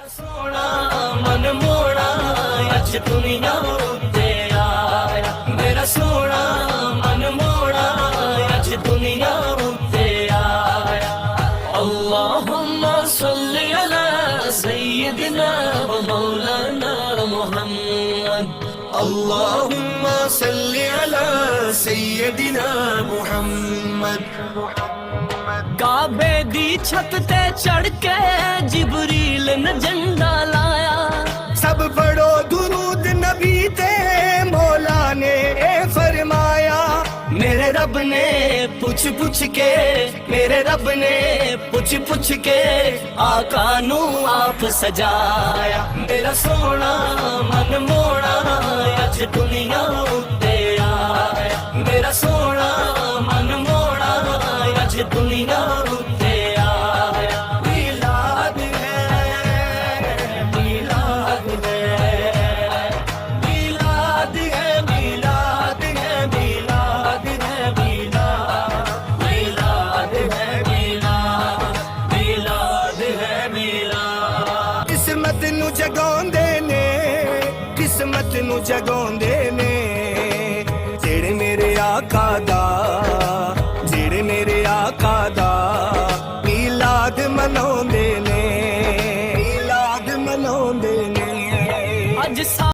سونا من موڑا اج دنیا تے آیا، میرا سونا من موڑا اج دنیا تے آیا۔ اللہم صلی علی سیدنا و مولانا محمد، اللہم صلی علی سیدنا محمد۔ کعبے دی چھت تے چڑھ کے جبریل نے جھنڈا لایا، سب پڑھو درود نبی تے مولا نے اے فرمایا۔ میرے رب نے پوچھ پوچھ کے، میرے رب نے پوچھ پوچھ کے آقا نو آپ سجایا۔ میرا سونا من موڑا اج دنیا تے آیا، میرا سونا من موڑا اج دنیا تے آیا۔ میلاد ہے، میلاد ہے، میلاد ہے، میلاد ہے، میلاد ہے، میلاد ہے، میلاد ہے، میلاد۔ قسمت نو جگاندے نے، قسمت نو جگاندے نے، جڑے میرے آقا دا